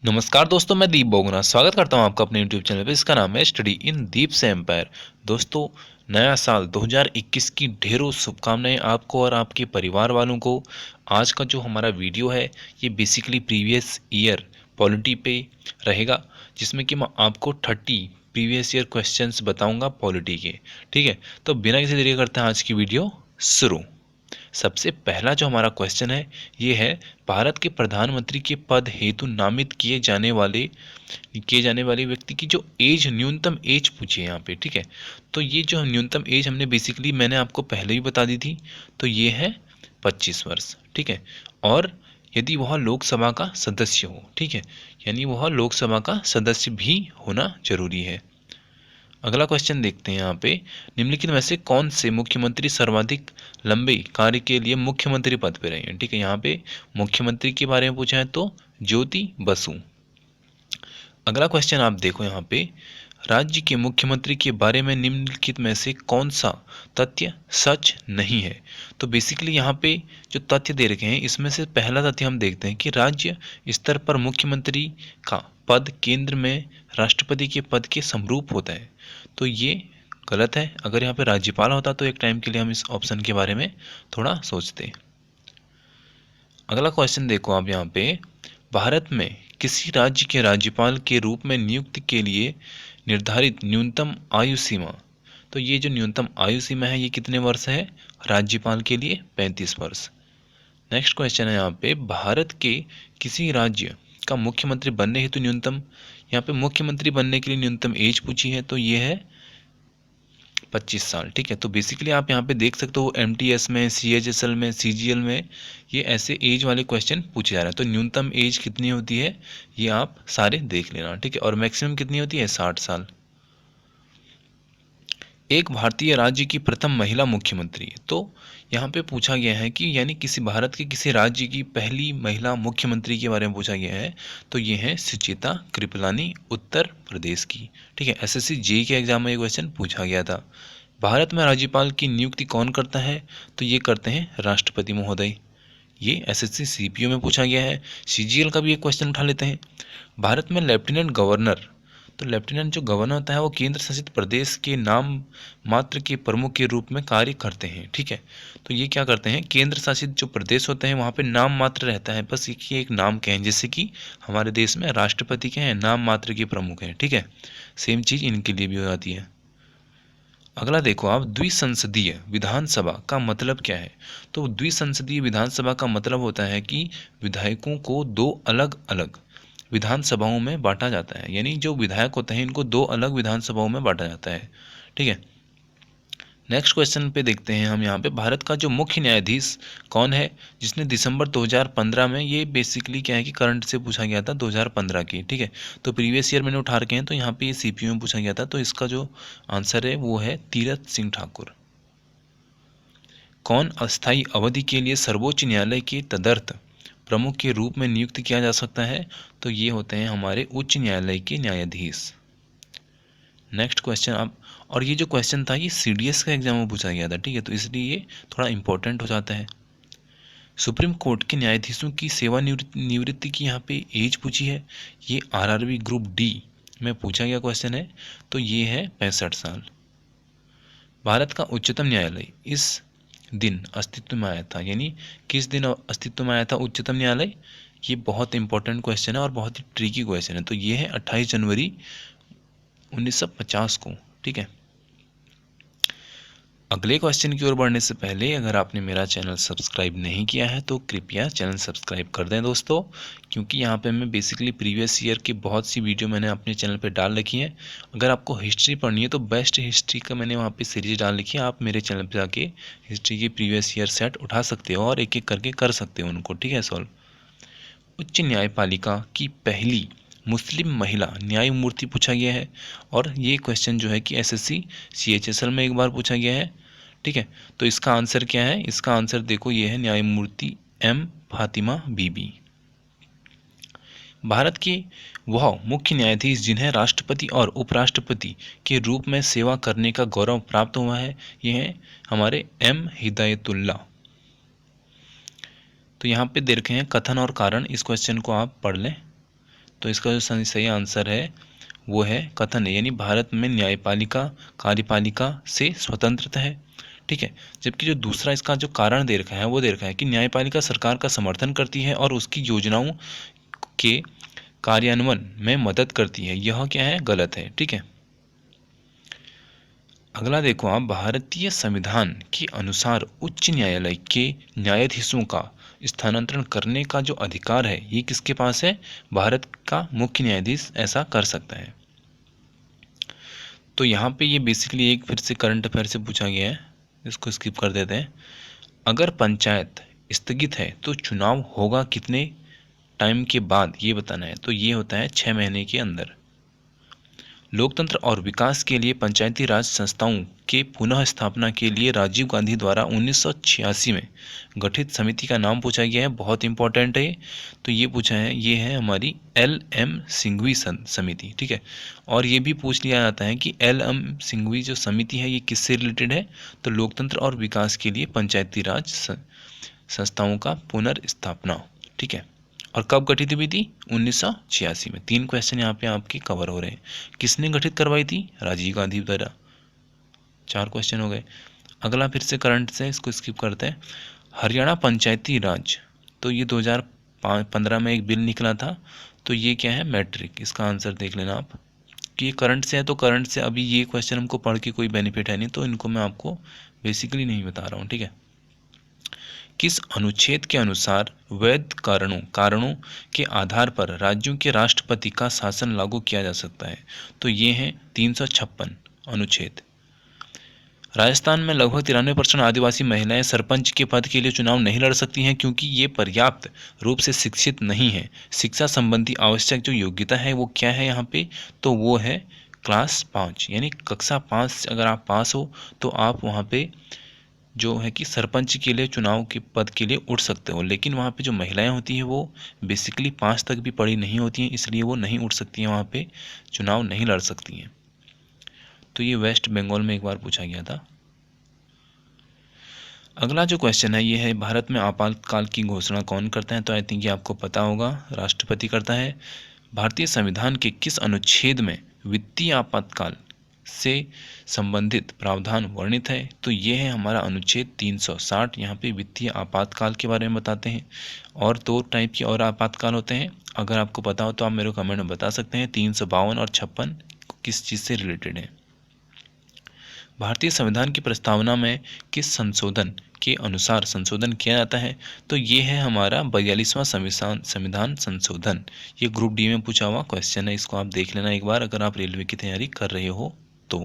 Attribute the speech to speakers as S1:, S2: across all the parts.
S1: नमस्कार दोस्तों, मैं दीप बोगना स्वागत करता हूं आपका अपने YouTube चैनल पे। इसका नाम है स्टडी इन दीप से एम्पायर। दोस्तों, नया साल 2021 की ढेरों शुभकामनाएं आपको और आपके परिवार वालों को। आज का जो हमारा वीडियो है ये बेसिकली प्रीवियस ईयर पॉलिटी पे रहेगा, जिसमें कि मैं आपको 30 प्रीवियस ईयर क्वेश्चंस बताऊंगा पॉलिटी के। ठीक है, तो बिना किसी देरी करते हैं आज की वीडियो शुरू। सबसे पहला जो हमारा क्वेश्चन है ये है, भारत के प्रधानमंत्री के पद हेतु नामित किए जाने वाले व्यक्ति की जो एज, न्यूनतम एज पूछी है यहाँ पे। ठीक है, तो ये जो न्यूनतम एज मैंने आपको पहले ही बता दी थी, तो ये है 25 वर्ष। ठीक है, और यदि वह लोकसभा का सदस्य हो, ठीक है, यानी वह लोकसभा का सदस्य भी होना जरूरी है। अगला क्वेश्चन देखते हैं यहाँ पे, निम्नलिखित में से कौन से मुख्यमंत्री सर्वाधिक लंबे कार्य के लिए मुख्यमंत्री पद पे रहे हैं। ठीक है, यहाँ पे मुख्यमंत्री के बारे में पूछा है तो ज्योति बसु। अगला क्वेश्चन आप देखो यहाँ पे, राज्य के मुख्यमंत्री के बारे में निम्नलिखित में से कौन सा तथ्य सच नहीं है। तो बेसिकली यहाँ पे जो तथ्य दे रखे हैं इसमें से पहला तथ्य हम देखते हैं कि राज्य स्तर पर मुख्यमंत्री का पद केंद्र में राष्ट्रपति के पद के समरूप होता है, तो ये गलत है। अगर यहाँ पे राज्यपाल होता तो एक टाइम के लिए हम इस ऑप्शन के बारे में थोड़ा सोचते। अगला क्वेश्चन देखो आप यहाँ पे, भारत में किसी राज्य के राज्यपाल के रूप में नियुक्ति के लिए निर्धारित न्यूनतम आयु सीमा। तो ये जो न्यूनतम आयु सीमा है ये कितने वर्ष है, राज्यपाल के लिए 35 वर्ष। नेक्स्ट क्वेश्चन है यहाँ पे, भारत के किसी राज्य का मुख्यमंत्री बनने हेतु न्यूनतम, यहाँ पे मुख्यमंत्री बनने के लिए न्यूनतम एज पूछी है, तो ये है 25 साल। ठीक है, तो बेसिकली आप यहाँ पे देख सकते हो MTS में, CHSL में, CGL में ये ऐसे एज वाले क्वेश्चन पूछे जा रहे हैं। तो न्यूनतम एज कितनी होती है ये आप सारे देख लेना। ठीक है, और मैक्सिमम कितनी होती है, 60 साल। एक भारतीय राज्य की प्रथम महिला मुख्यमंत्री, तो यहाँ पे पूछा गया है कि यानी किसी भारत के किसी राज्य की पहली महिला मुख्यमंत्री के बारे में पूछा गया है, तो ये है सुचेता कृपलानी, उत्तर प्रदेश की। ठीक है, SSC JEE के एग्जाम में ये क्वेश्चन पूछा गया था। भारत में राज्यपाल की नियुक्ति कौन करता है, तो ये करते हैं राष्ट्रपति महोदय। ये SSC CPO में पूछा गया है। CGL का भी एक क्वेश्चन उठा लेते हैं, भारत में लेफ्टिनेंट गवर्नर, तो लेफ्टिनेंट जो गवर्नर होता है वो केंद्र शासित प्रदेश के नाम मात्र के प्रमुख के रूप में कार्य करते हैं। ठीक है, तो ये क्या करते हैं, केंद्र शासित जो प्रदेश होते हैं वहाँ पे नाम मात्र रहता है, बस ये एक नाम के हैं, जैसे कि हमारे देश में राष्ट्रपति के हैं, नाम मात्र के प्रमुख हैं। ठीक है, सेम चीज़ इनके लिए भी हो जाती है। अगला देखो आप, द्विसंसदीय विधानसभा का मतलब क्या है। तो द्विसंसदीय विधानसभा का मतलब होता है कि विधायकों को दो अलग अलग विधानसभाओं में बांटा जाता है, यानी जो विधायक होते हैं इनको दो अलग विधानसभाओं में बांटा जाता है। ठीक है, नेक्स्ट क्वेश्चन पे देखते हैं हम यहाँ पे, भारत का जो मुख्य न्यायाधीश कौन है जिसने दिसंबर 2015 में, ये बेसिकली क्या है कि करंट से पूछा गया था 2015 की। ठीक है, तो प्रीवियस ईयर मैंने उठा रखे हैं, तो यहाँ पे ये CPO में पूछा गया था, तो इसका जो आंसर है वो है तीरथ सिंह ठाकुर। कौन अस्थायी अवधि के लिए सर्वोच्च न्यायालय के तदर्थ प्रमुख के रूप में नियुक्त किया जा सकता है, तो ये होते हैं हमारे उच्च न्यायालय के न्यायाधीश। नेक्स्ट क्वेश्चन आप, और ये जो क्वेश्चन था ये CDS का एग्जाम में पूछा गया था। ठीक है, तो इसलिए ये थोड़ा इंपॉर्टेंट हो जाता है। सुप्रीम कोर्ट के न्यायाधीशों की सेवानिवृत्ति की यहाँ पे एज पूछी है, ये RRB ग्रुप D में पूछा गया क्वेश्चन है, तो ये है 65 साल। भारत का उच्चतम न्यायालय इस दिन अस्तित्व में आया था, यानी किस दिन अस्तित्व में आया था उच्चतम न्यायालय, ये बहुत इंपॉर्टेंट क्वेश्चन है और बहुत ही ट्रिकी क्वेश्चन है। तो ये है 28 जनवरी 1950 को। ठीक है, अगले क्वेश्चन की ओर बढ़ने से पहले अगर आपने मेरा चैनल सब्सक्राइब नहीं किया है तो कृपया चैनल सब्सक्राइब कर दें दोस्तों, क्योंकि यहाँ पे मैं बेसिकली प्रीवियस ईयर की बहुत सी वीडियो मैंने अपने चैनल पे डाल रखी है। अगर आपको हिस्ट्री पढ़नी है तो बेस्ट हिस्ट्री का मैंने वहाँ पे सीरीज डाल रखी है, आप मेरे चैनल पर जाके हिस्ट्री की प्रीवियस ईयर सेट उठा सकते हो और एक एक करके कर सकते हो उनको। ठीक है, सॉल्व। उच्च न्यायपालिका की पहली मुस्लिम महिला न्यायमूर्ति पूछा गया है, और ये क्वेश्चन जो है कि SSC CHSL में एक बार पूछा गया है। ठीक है, तो इसका आंसर क्या है, इसका आंसर देखो ये है न्यायमूर्ति M फातिमा बीबी। भारत के वह मुख्य न्यायाधीश जिन्हें राष्ट्रपति और उपराष्ट्रपति के रूप में सेवा करने का गौरव प्राप्त हुआ है, ये हैं हमारे M हिदायतुल्ला। तो यहाँ पे दे रखे हैं कथन और कारण, इस क्वेश्चन को आप पढ़ लें। तो इसका जो सही आंसर है वो है कथन है, यानी भारत में न्यायपालिका कार्यपालिका से स्वतंत्र है। ठीक है, जबकि जो दूसरा इसका जो कारण दे रखा है वो दे रखा है कि न्यायपालिका सरकार का समर्थन करती है और उसकी योजनाओं के कार्यान्वयन में मदद करती है। यह क्या है, गलत है। ठीक है, अगला देखो आप, भारतीय संविधान के अनुसार उच्च न्यायालय के न्यायाधीशों का स्थानांतरण करने का जो अधिकार है ये किसके पास है, भारत का मुख्य न्यायाधीश ऐसा कर सकता है। तो यहाँ पे ये बेसिकली एक फिर से करंट अफेयर से पूछा गया है, इसको स्किप कर देते हैं। अगर पंचायत स्थगित है तो चुनाव होगा कितने टाइम के बाद, ये बताना है। तो ये होता है 6 महीने के अंदर। लोकतंत्र और विकास के लिए पंचायती राज संस्थाओं के पुनः स्थापना के लिए राजीव गांधी द्वारा 1986 में गठित समिति का नाम पूछा गया है, बहुत इंपॉर्टेंट है। तो ये पूछा है, ये है हमारी LM सिंघवी समिति। ठीक है, और ये भी पूछ लिया जाता है कि LM सिंघवी जो समिति है ये किससे रिलेटेड है, तो लोकतंत्र और विकास के लिए पंचायती राज संस्थाओं का पुनर्स्थापना। ठीक है, और कब गठित हुई थी, 1986 में। 3 क्वेश्चन यहाँ पे आपके कवर हो रहे हैं। किसने गठित करवाई थी, राजीव गांधी द्वारा। 4 क्वेश्चन हो गए। अगला फिर से करंट से, इसको स्किप करते हैं। हरियाणा पंचायती राज, तो ये 2015 में एक बिल निकला था, तो ये क्या है, मैट्रिक। इसका आंसर देख लेना आप कि ये करंट से है, तो करंट से अभी ये क्वेश्चन हमको पढ़ के कोई बेनिफिट है नहीं, तो इनको मैं आपको बेसिकली नहीं बता रहा हूँ। ठीक है, किस अनुच्छेद के अनुसार वैध कारणों के आधार पर राज्यों के राष्ट्रपति का शासन लागू किया जा सकता है, तो ये है 356 अनुच्छेद। राजस्थान में लगभग 93% आदिवासी महिलाएं सरपंच के पद के लिए चुनाव नहीं लड़ सकती हैं क्योंकि ये पर्याप्त रूप से शिक्षित नहीं है। शिक्षा संबंधी आवश्यक जो योग्यता है वो क्या है यहाँ पे, तो वो है क्लास 5, यानी कक्षा 5 अगर आप पास हो तो आप वहाँ पे जो है कि सरपंच के लिए चुनाव के पद के लिए उठ सकते हो। लेकिन वहाँ पे जो महिलाएं होती हैं वो बेसिकली 5 तक भी पढ़ी नहीं होती हैं, इसलिए वो नहीं उठ सकती हैं, वहाँ पे चुनाव नहीं लड़ सकती हैं। तो ये वेस्ट बंगाल में एक बार पूछा गया था। अगला जो क्वेश्चन है ये है, भारत में आपातकाल की घोषणा कौन करता है, तो आई थिंक ये आपको पता होगा, राष्ट्रपति करता है। भारतीय संविधान के किस अनुच्छेद में वित्तीय आपातकाल से संबंधित प्रावधान वर्णित है, तो ये है हमारा अनुच्छेद 360। यहाँ पे वित्तीय आपातकाल के बारे में बताते हैं। और 2 टाइप के और आपातकाल होते हैं, अगर आपको पता हो तो आप मेरे को कमेंट में बता सकते हैं। 352 और 56 किस चीज़ से रिलेटेड है। भारतीय संविधान की प्रस्तावना में किस संशोधन के अनुसार संशोधन किया जाता है, तो ये है हमारा 42वां संविधान संशोधन। ये ग्रुप डी में पूछा हुआ क्वेश्चन है, इसको आप देख लेना एक बार अगर आप रेलवे की तैयारी कर रहे हो तो।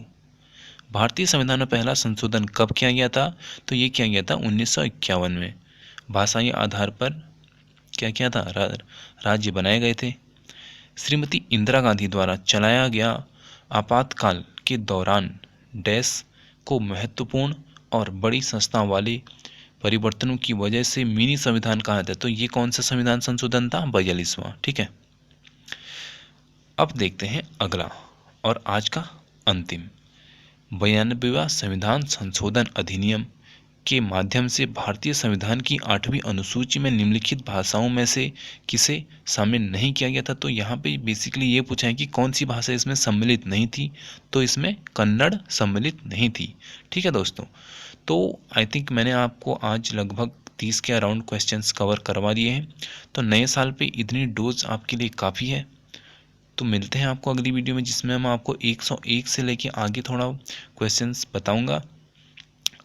S1: भारतीय संविधान में पहला संशोधन कब किया गया था, तो ये किया गया था 1951 में। भाषाई आधार पर क्या किया था, राज्य बनाए गए थे। श्रीमती इंदिरा गांधी द्वारा चलाया गया आपातकाल के दौरान डैश को महत्वपूर्ण और बड़ी संस्था वाले परिवर्तनों की वजह से मिनी संविधान कहा जाता है, तो ये कौन सा संविधान संशोधन था, 42वां। ठीक है, अब देखते हैं अगला और आज का अंतिम। 92वां संविधान संशोधन अधिनियम के माध्यम से भारतीय संविधान की 8वीं अनुसूची में निम्नलिखित भाषाओं में से किसे शामिल नहीं किया गया था, तो यहाँ पे बेसिकली ये पूछा है कि कौन सी भाषा इसमें सम्मिलित नहीं थी, तो इसमें कन्नड़ सम्मिलित नहीं थी। ठीक है दोस्तों, तो आई थिंक मैंने आपको आज लगभग 30 के अराउंड क्वेश्चंस कवर करवा दिए हैं। तो नए साल पे इतनी डोज आपके लिए काफ़ी है। तो मिलते हैं आपको अगली वीडियो में, जिसमें मैं आपको 101 से लेके आगे थोड़ा क्वेश्चंस बताऊंगा।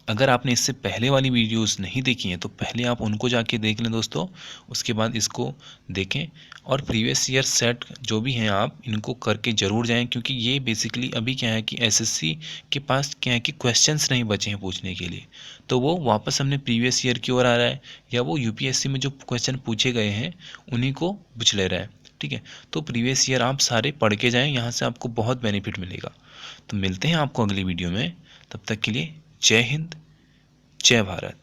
S1: अगर आपने इससे पहले वाली वीडियोस नहीं देखी हैं तो पहले आप उनको जाके देख लें दोस्तों, उसके बाद इसको देखें। और प्रीवियस ईयर सेट जो भी हैं आप इनको करके ज़रूर जाएं, क्योंकि ये बेसिकली अभी क्या है कि एसएससी के पास क्या है कि क्वेश्चंस नहीं बचे हैं पूछने के लिए, तो वो वापस हमने प्रीवियस ईयर की ओर आ रहा है, या वो यूपीएससी में जो क्वेश्चन पूछे गए हैं उन्हीं को पूछ ले रहा है। ठीक है, तो प्रीवियस ईयर आप सारे पढ़ के जाएँ, यहाँ से आपको बहुत बेनिफिट मिलेगा। तो मिलते हैं आपको अगली वीडियो में, तब तक के लिए जय हिंद, जय भारत।